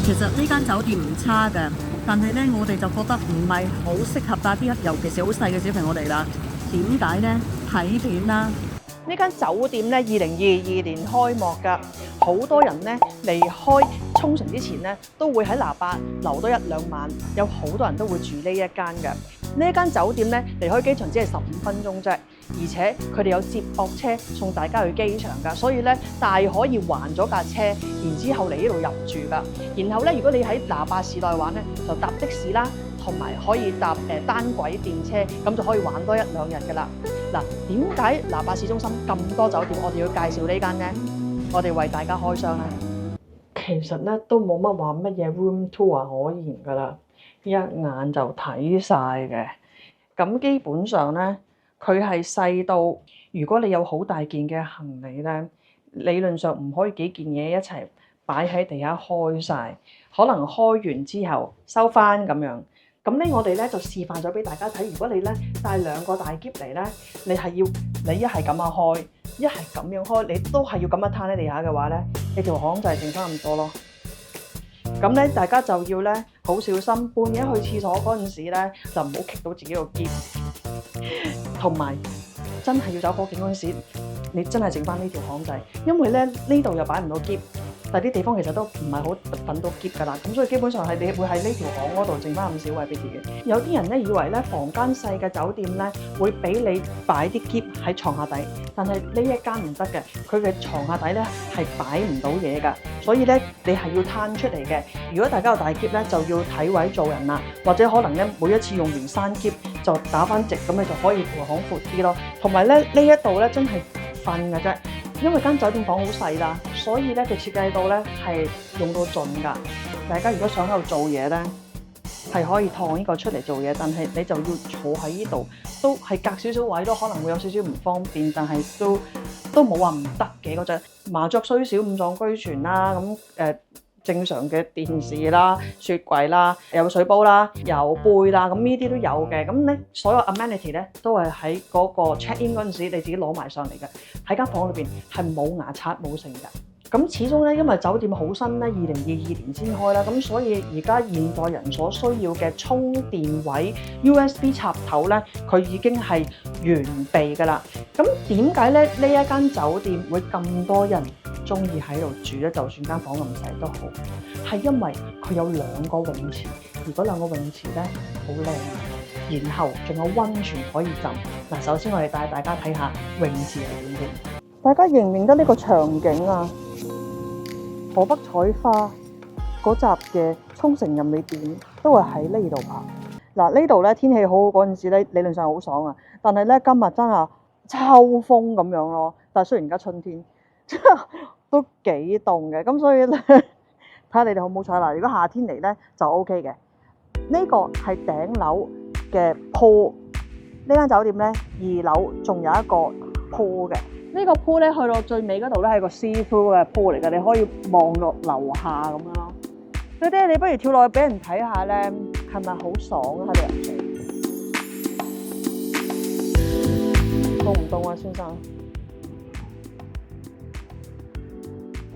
其實呢間酒店唔差嘅，但係呢，我哋就覺得唔係好適合帶啲，尤其是好細嘅小朋友嚟啦。點解呢？睇片啦。呢間酒店咧，2022年開幕㗎，好多人咧離開沖繩之前咧，都會喺那霸留多1-2晚，有好多人都會住呢一間嘅。呢間酒店咧離開機場只係15分鐘啫，而且佢哋有接駁車送大家去機場㗎，所以咧大可以還咗架車，然之後嚟呢度入住㗎。然後咧，如果你喺那霸市內玩咧，就搭的士啦，同埋可以搭單軌電車，咁就可以玩多1-2日㗎啦。嗱，點解那霸市中心咁多酒店，我哋要介紹呢間呢？我哋為大家開箱啦。其實咧都冇乜話乜嘢 room tour 可言㗎啦，一眼就睇晒嘅。咁基本上咧，佢係細到如果你有好大件嘅行李咧，理論上唔可以幾件嘢一齊擺喺地下開晒，可能開完之後收翻咁樣。咁咧，我哋咧就示範咗俾大家睇。如果你咧帶2個大篋嚟咧，你一係咁樣開，一係咁樣開，你都係要咁樣攤喺地下嘅話咧，你條巷就係剩翻咁多咯。咁咧，大家就要咧好小心，半夜去廁所嗰陣時咧，就唔好棘到自己個篋。同埋真係要走火警嗰陣時，你真係剩翻呢條巷仔，因為咧呢度又擺唔到篋。但啲地方其實都唔係好等到篋㗎啦，咁所以基本上係你會喺呢條巷嗰度剩翻咁少位俾自己。有啲人咧以為咧房間細嘅酒店咧會俾你擺啲篋喺床下底，但係呢一間唔得嘅，佢嘅床下底咧係擺唔到嘢㗎，所以咧你係要攤出嚟嘅。如果大家有大篋咧，就要睇位做人啦，或者可能咧每一次用完閂篋就打翻直，咁你就可以條巷闊啲咯。同埋咧呢一度咧真係瞓㗎啫。因為間酒店房好細啦，所以咧佢設計到咧係用到盡㗎。大家如果想喺度做嘢咧，係可以趟呢個出嚟做嘢，但係你就要坐喺呢度，都係隔少少位都可能會有少少唔方便，但係都冇話唔得嘅嗰隻。麻雀雖小，五臟俱全啦。咁正常嘅電視啦、雪櫃啦、有水煲啦、有杯啦，咁呢啲都有嘅。咁咧，所有 amenity 咧都係喺嗰個 check in 嗰陣時，你自己攞埋上嚟嘅。喺間房裏邊係冇牙刷冇剩㗎。咁始終咧，因為酒店好新咧，2022年先開啦，咁所以而家現代人所需要嘅充電位 USB 插頭咧，佢已經係完備㗎啦。咁點解咧呢一間酒店會咁多人中意喺度住咧？就算間房咁細都好，係因為佢有2個泳池，而嗰2個泳池咧好靚，然後仲有溫泉可以浸。嗱，首先我哋帶大家睇下泳池係點嘅。大家認唔認得呢個場景啊？河北採花嗰集嘅沖繩任你點都係喺呢度拍。嗱，呢度咧天氣好好嗰陣時咧，理論上好爽啊。但係咧今日真係秋風咁樣咯。但係雖然而家春天，都幾凍嘅。咁所以咧，睇下你哋好唔好彩啦。如果夏天嚟咧就 OK 嘅。呢個係頂樓嘅pool。呢間酒店咧2樓仲有一個pool嘅。呢個 pool 咧去到最尾嗰度咧係個 see through 嘅 pool 嚟嘅，你可以望落樓下咁樣咯。爹爹，你不如跳落去俾人睇下咧，係咪好爽啊？喺度入水，凍唔凍啊，先生？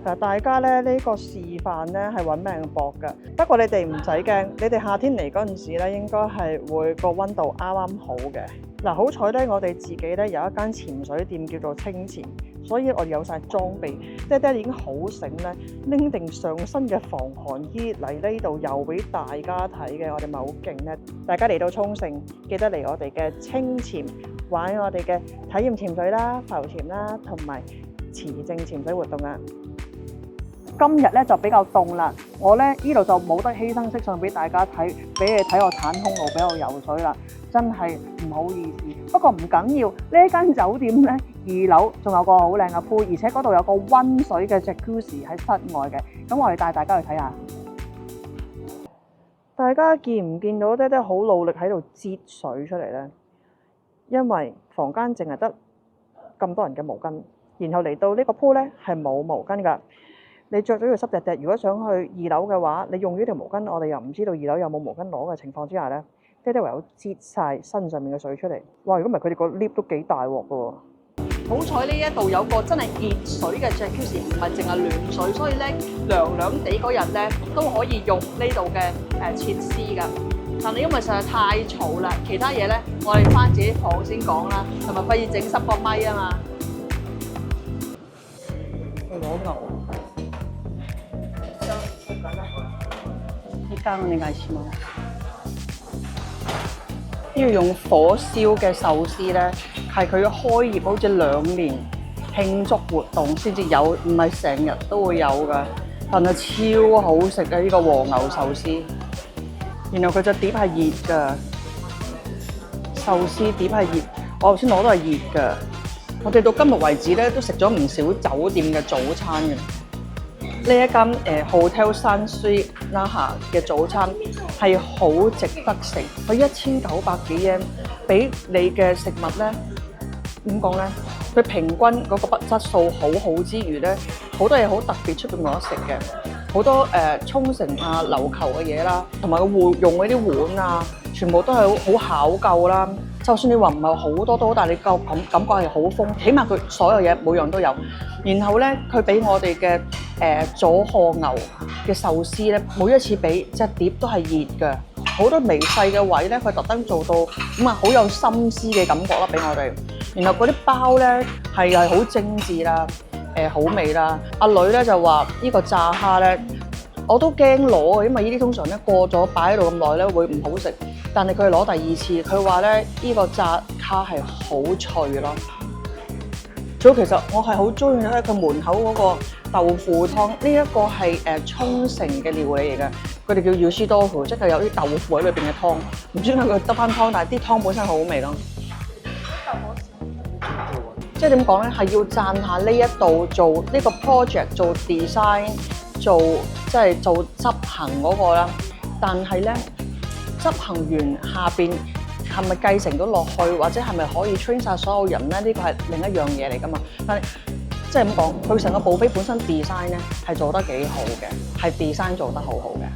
其實大家咧呢個示範咧係揾命搏㗎，不過你哋唔使驚，你哋夏天嚟嗰陣時咧應該係會個溫度啱啱好嘅。嗱，好彩咧，我哋自己咧有一間潛水店叫做清潛，所以我哋有晒裝備。爹哋已經好醒咧，拎定上身嘅防寒衣嚟呢度游俾大家睇嘅，我哋咪好勁咧！大家嚟到沖繩，記得嚟我哋嘅清潛玩我哋嘅體驗潛水啦、浮潛啦，同埋持證潛水活動啊！今日咧就比較凍啦，我咧呢度就冇得犧牲色相俾大家睇，俾你睇我袒胸路俾我游水啦，真係唔好意思。不過唔緊要，呢間酒店咧2樓仲有個好靚嘅 pool， 而且嗰度有個溫水嘅 jacuzzi 喺室外嘅，咁我哋帶大家去睇下。大家見唔見到爹爹好努力喺度擠水出嚟咧？因為房間淨係得咁多人嘅毛巾，然後嚟到呢個 pool咧係冇毛巾㗎。你着咗要濕滴滴，如果想去2樓嘅話，你用呢條毛巾，我哋又唔知道2樓有冇毛巾攞嘅情況之下咧，爹哋唯有擠晒身上面嘅水出嚟。哇！如果唔係佢哋個 lift 都幾大鑊㗎喎。好彩呢一度有個真係熱水嘅 Jacuzzi，唔係淨係暖水，所以咧涼涼地嗰日咧都可以用呢度嘅設施㗎。但係因為實在太嘈啦，其他嘢咧我哋翻自己房先講啦，同埋費事整濕個咪啊嘛。去攞牛。呢間我哋嗌錢嗎？呢個用火燒嘅壽司咧，係佢開業好似2年慶祝活動先至有，唔係成日都會有㗎。但係超好食嘅呢個和牛壽司，然後佢隻碟係熱㗎，壽司碟係熱，我頭先攞都係熱㗎。我哋到今日為止咧，都食咗唔少酒店嘅早餐嘅。呢一間Hotel Sansui Naha 嘅早餐係好值得食，佢1900幾yen，俾你嘅食物咧點講咧？佢平均嗰個質素好好之餘咧，好多嘢好特別出邊冇得食嘅，好多沖繩啊琉球嘅嘢啦，同埋個用嗰啲碗啊，全部都係好考究啦。就算你話唔係好多都好，但係你感覺係好豐，起碼佢所有嘢每樣都有。然後咧，佢俾我哋嘅佐賀牛嘅壽司咧，每一次俾隻碟都係熱嘅，好多微細嘅位咧，佢特登做到咁啊，好有心思嘅感覺啦，俾我哋。然後嗰啲包咧係好精緻啦，好味啦。阿女咧就話呢個炸蝦咧，我都驚攞嘅，因為呢啲通常咧過咗擺喺度咁耐咧會唔好食。但係佢攞第二次，佢話咧呢個炸蝦係好脆咯。仲有其實我係好中意咧佢門口嗰個豆腐湯，呢一個係沖繩嘅料理嚟嘅，佢哋叫Yushi Tofu，即係有啲豆腐喺裏邊嘅湯。唔知點解佢得翻湯，但係啲湯本身好好味咯。即係點講咧？係要讚下呢一度做呢個 project 做 design 做即係做執行嗰個啦。但係咧執行完下邊係咪繼承到落去，或者係咪可以 train 晒所有人咧？呢個係另一樣嘢嚟㗎嘛。但係即係咁講，佢成個buffet本身 design 咧係做得幾好嘅，係 design 做得好好嘅。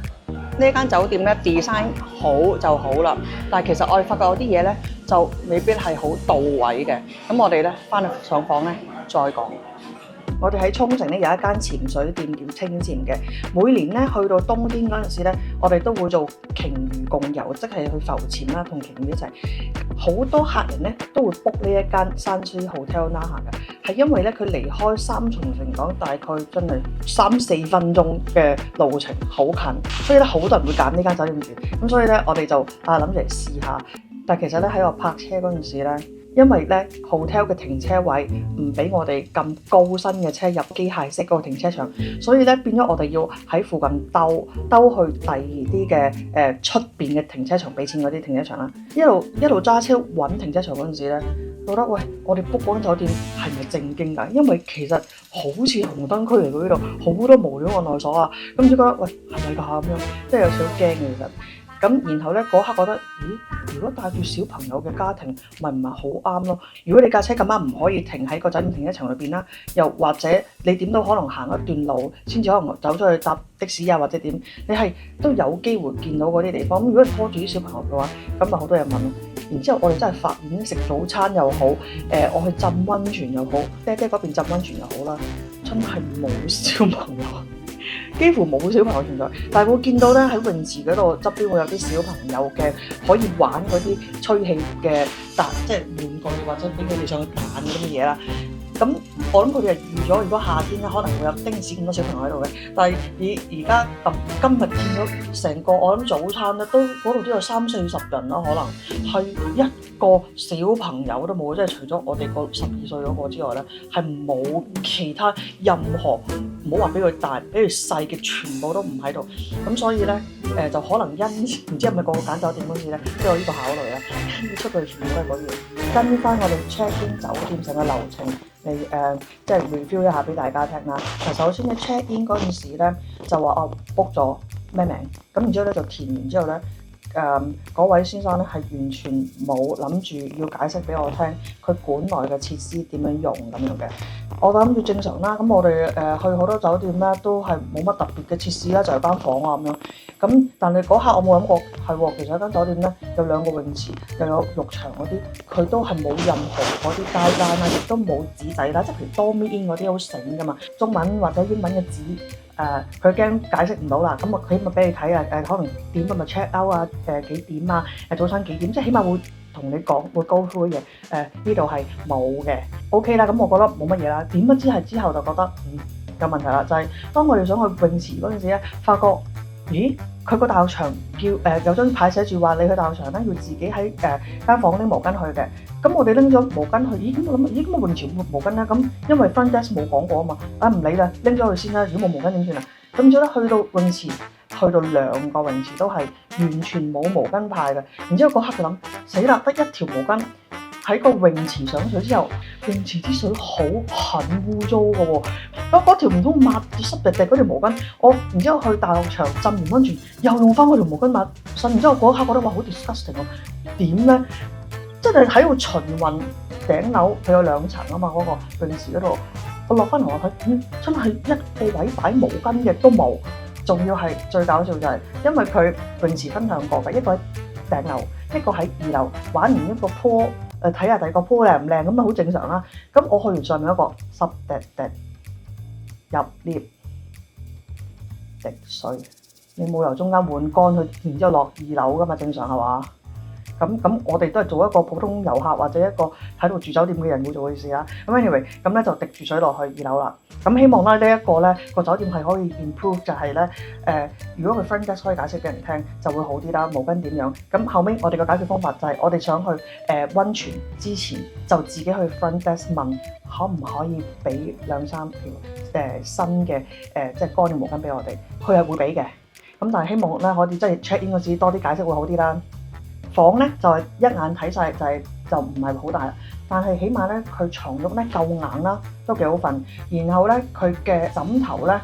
呢間酒店咧 design 好就好啦，但係其實我哋發覺有啲嘢咧就未必係好到位嘅。咁我哋咧翻去上房咧再講。我哋喺沖繩咧有一間潛水店叫清潛嘅，每年咧去到冬天嗰陣時咧，我哋都會做鯨魚共遊，即係去浮潛啦，同鯨魚一齊。好多客人咧都會 book 呢一間Sansui Hotel Naha 嘅，係因為咧佢離開三重城港大概真係3-4分鐘嘅路程，好近，所以咧好多人會揀呢間酒店住。咁所以咧我哋就諗住嚟試下，但係其實咧喺我泊車嗰陣時咧。因為咧 hotel 嘅停車位唔俾我哋咁高身嘅車入機械式嗰個停車場，所以咧變咗我哋要喺附近兜去第二啲嘅出邊嘅停車場俾錢嗰啲停車場啦。一路揸車揾停車場嗰陣時咧，覺得喂，我哋 book 嗰間酒店係咪正經㗎？因為其實好似紅燈區嚟到呢度，好多無料案內所啊，咁就覺得喂係咪㗎咁樣，即係有少少驚嘅其實。咁然後咧嗰刻覺得，咦？如果帶住小朋友嘅家庭，咪唔係好啱咯？如果你架車咁啱唔可以停喺個酒店停車場裏邊啦，又或者你點都可能行一段路先至可能走出去搭的士啊，或者點，你係都有機會見到嗰啲地方。咁如果你拖住啲小朋友嘅話，咁咪好多嘢問咯。然之後我哋真係發現食早餐又好，我去浸溫泉又好，爹嗰邊浸溫泉又好啦，真係冇小朋友。幾乎冇小朋友存在，但係我見到咧喺泳池嗰度側邊會有啲小朋友嘅可以玩嗰啲吹氣嘅即係玩具，或者俾佢哋上去彈嗰啲嘢啦。咁我諗佢哋係預咗，如果夏天咧可能會有丁屎咁多小朋友喺度嘅。但係而家今日見到成個我諗早餐咧，嗰度都有30-40人啦，可能係一個小朋友都冇，即係除咗我哋個12歲嗰個之外咧，係冇其他任何唔好話俾佢大，俾佢細嘅全部都唔喺度。咁所以咧就可能因唔知係咪個個揀酒店嗰時咧都有呢個考慮啦。出到去全部都係嗰啲，跟翻我哋 check in 酒店成個流程嚟即係 review 一下俾大家聽啦。首先咧 check in 嗰陣時咧就話book 咗咩名，咁然之後咧就填完之後咧嗰位先生咧係完全冇諗住要解釋俾我聽佢館內嘅設施點樣用咁樣嘅。我諗住正常啦，咁我哋去好多酒店咧都係冇乜特別嘅設施啦，就係間房啊咁樣。咁但係嗰刻我冇諗過係喎，其實一間酒店咧有2個泳池，又有浴場嗰啲，佢都係冇任何嗰啲街單啦，亦都冇紙仔啦，即係譬如 dorm in 嗰啲好醒噶嘛，中文或者英文嘅紙。佢驚解釋唔到啦，咁我起碼俾你睇啊，可能點咪 check out 啊，幾點啊，早餐幾點，即係起碼會同你講會 go through 嘅嘢，呢度係冇嘅 ，OK 啦，咁我覺得冇乜嘢啦，點不知係之後就覺得有問題啦，就係當我哋想去泳池嗰陣時咧，發覺咦佢個大浴場叫有張牌寫住話你去大浴場咧要自己喺間房拎毛巾去嘅。咁我哋拎咗毛巾去，咁我諗，咁我泳池冇毛巾咧，咁因為 front desk 冇講過啊嘛，唔理啦，拎咗去先啦，如果冇毛巾點算啊？咁之後咧去到泳池，去到2個泳池都係完全冇毛巾派嘅，然之後嗰刻就諗死啦，得一條毛巾喺個泳池上水之後，泳池啲水好很污糟嘅喎，嗰條唔通抹濕滴滴嗰條毛巾，然之後去大浴場浸完溫泉又用翻嗰條毛巾抹身，然之後嗰刻覺得哇好 disgusting 喎，點咧？即係喺度循環頂樓，佢有2層啊嘛，嗰個泳池嗰度，我落翻嚟我睇，真係一個位擺毛巾嘅都冇，仲要係最搞笑就係，因為佢泳池分2個嘅，一個喺頂樓，一個喺2樓，玩完一個坡，睇下第2個坡靚唔靚咁啊，好正常啦。咁我去完上面一個濕滴滴入 lift 滴水，你冇由中間換乾佢，然之後落2樓噶嘛，正常係嘛？咁我哋都係做一個普通遊客或者一個喺度住酒店嘅人會做嘅事啦。咁 anyway，咁咧就滴住水落去2樓啦。咁希望咧呢一個咧個酒店係可以 improve，就係咧如果佢 front desk 可以解釋俾人聽就會好啲啦。毛巾點樣？咁後尾我哋嘅解決方法就係我哋想去溫泉之前就自己去 front desk 問可唔可以俾2-3條新嘅即係乾嘅毛巾俾我哋，佢係會俾嘅。咁但係希望咧可以即係 check in 嗰時多啲解釋會好啲啦。房咧就係一眼睇晒就唔係好大，但係起碼咧佢床褥咧夠硬啦，都幾好瞓。然後咧佢嘅枕頭咧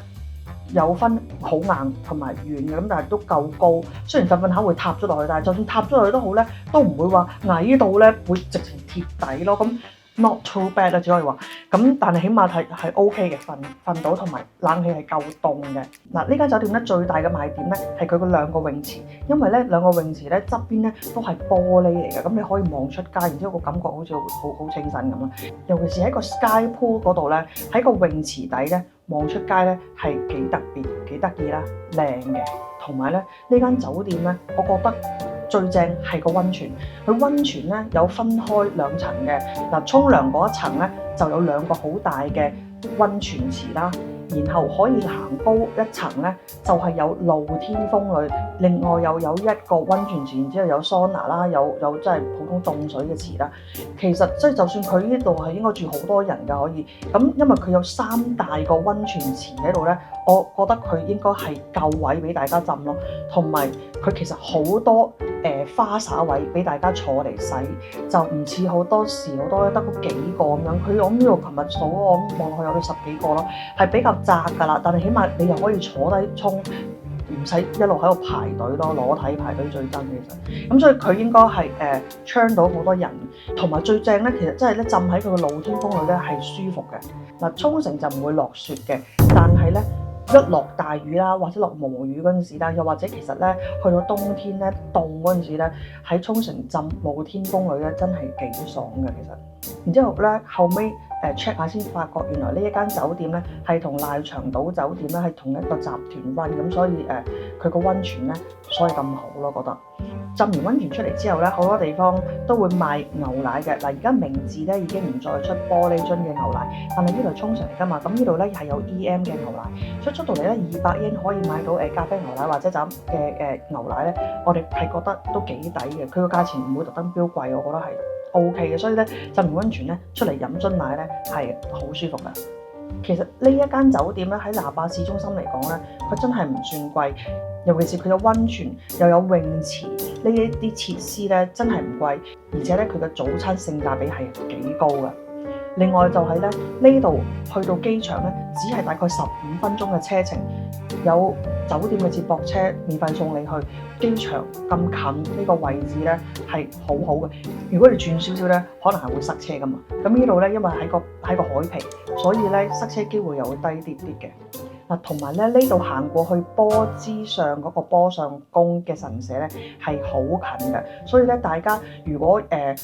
有分好硬同埋軟嘅，咁但係都夠高。雖然瞓瞓下會塌咗落去，但係就算塌咗落去都好咧，都唔會話矮到咧會直情貼底咯。咁not too bad 啦，只可以話咁，但係起碼係 OK 嘅，瞓到同埋冷氣係夠凍嘅。嗱，呢間酒店咧最大嘅賣點咧係佢個2個泳池，因為咧2個泳池咧側邊咧都係玻璃嚟嘅，咁你可以望出街，然之後個感覺好似好清新咁啦。尤其是喺個 sky pool 嗰度咧，喺個泳池底咧望出街咧係幾特別、幾得意啦、靚嘅。同埋咧呢間酒店咧，我覺得最正係個溫泉，佢溫泉咧有分開2層嘅。嗱，沖涼嗰一層咧就有2個好大嘅溫泉池啦，然後可以行高一層咧就係有露天風呂，另外又有1個溫泉池，然之後有桑拿啦，有即係普通凍水嘅池啦。其實即係就算佢呢度係應該住好多人㗎，可以咁，因為佢有3大個溫泉池喺度咧，我覺得佢應該係夠位俾大家浸咯，同埋佢其實好多花灑位俾大家坐嚟洗，就唔似好多時好多得嗰幾個咁樣。佢我呢度琴日數我望落去有10幾個咯，係比較窄㗎啦。但係起碼你又可以坐低沖，唔使一路喺度排隊咯，裸體排隊最真其實。咁所以佢應該係搶到好多人，同埋最正咧，其實真係咧浸喺佢個露天風呂咧係舒服嘅。嗱，沖繩就唔會落雪嘅，但係咧，一落大雨啦，或者落毛雨嗰陣時啦，又或者其實咧去到冬天咧凍嗰陣時咧，喺沖繩浸露天風呂咧真係幾爽嘅其實。然之後咧後尾check 下先發覺原來呢一間酒店咧係同瀨長島酒店咧係同一個集團 run，咁所以佢個溫泉咧所以咁好咯覺得。浸完溫泉出嚟之後咧，好多地方都會賣牛奶嘅。嗱，而家明治咧已經唔再出玻璃樽嘅牛奶，但係呢度沖繩嚟㗎嘛，咁呢度咧係有 EM 嘅牛奶，所以出到嚟咧200円可以買到咖啡牛奶或者咁嘅牛奶咧，我哋係覺得都幾抵嘅。佢個價錢唔會特登標貴，我覺得係 OK 嘅。所以咧浸完溫泉咧出嚟飲樽奶咧係好舒服㗎。其實呢一間酒店咧喺那霸市中心嚟講咧，佢真係唔算貴。尤其是佢有溫泉又有泳池呢一啲設施咧，真係唔貴，而且咧佢嘅早餐性價比係幾高嘅。另外就係咧呢度去到機場咧，只係大概15分鐘嘅車程，有酒店嘅接駁車免費送你去機場咁近呢個位置咧係好好嘅。如果你轉少少咧，可能係會塞車噶嘛。咁呢度咧因為喺個海皮，所以咧塞車機會又會低啲嘅。嗱，同埋咧呢度行過去波之上嗰個波上宮嘅神社咧係好近嘅，所以咧大家如果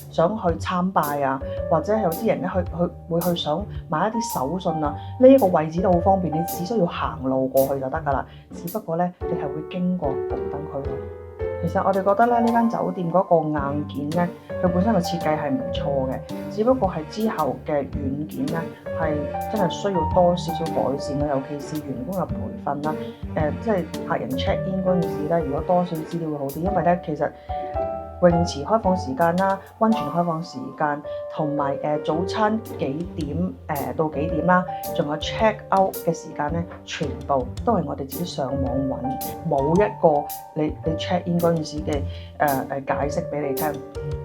想去參拜啊，或者有啲人咧會去想買一啲手信啊，呢一個位置都好方便，你只需要行路過去就得㗎啦。只不過咧你係會經過紅燈區咯。其實我哋覺得咧呢間酒店嗰個硬件咧，佢本身個設計係唔錯嘅，只不過係之後嘅軟件咧係真係需要多少少改善啦，尤其是員工嘅培訓啦，即係客人 check in 嗰陣時咧，如果多少資料會好啲，因為咧其實泳池開放時間啦、溫泉開放時間同埋早餐幾點到幾點啦，仲有 check out 嘅時間咧，全部都係我哋自己上網揾，冇一個你 check in 嗰陣時嘅解釋俾你聽。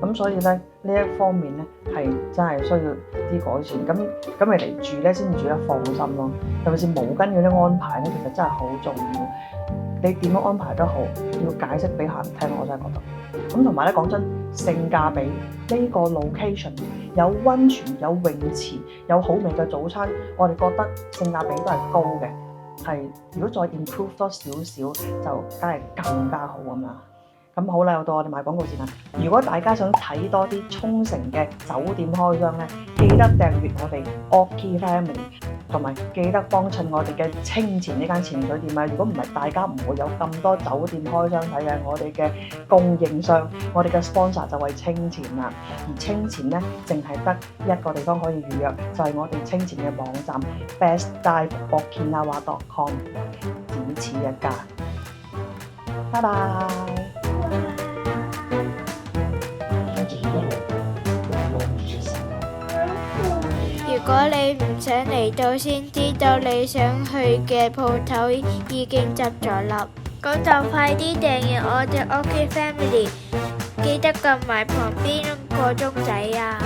咁所以咧呢一方面咧係真係需要啲改善。咁你嚟住咧先住得放心咯。尤其是毛巾嗰啲安排咧，其實真係好重要。你點樣安排都好，要解釋俾客人聽，我真係覺得。咁同埋咧講真，性價比呢個 location 有溫泉、有泳池、有好味嘅早餐，我哋覺得性價比都係高嘅。係如果再 improve 多少少，就梗係更加好咁啦。咁好啦，又到我哋賣廣告時間。如果大家想睇多啲沖繩嘅酒店開箱咧，記得訂閱我哋 Oki Family， 同埋記得幫襯我哋嘅清前呢間潛水店啊！如果唔係，大家唔會有咁多酒店開箱睇嘅。我哋嘅供應商，我哋嘅 sponsor 就係清前啦。而清前咧，淨係得一個地方可以預約，就係我哋清前嘅網站 bestdiveokinawa.com， 只此一家。拜拜。如果你唔想嚟到先知道你想去嘅鋪頭已經執咗笠，咁就快啲訂閱我哋 OK Family， 記得撳埋旁邊個鐘仔啊！